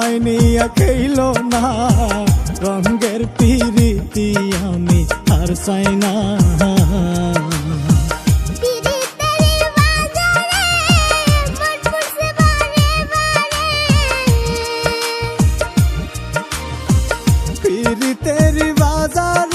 আমায় নিয়ে খেইলো না রঙের পিরিতি আমি আর চাই না। পিরিতের বাজারে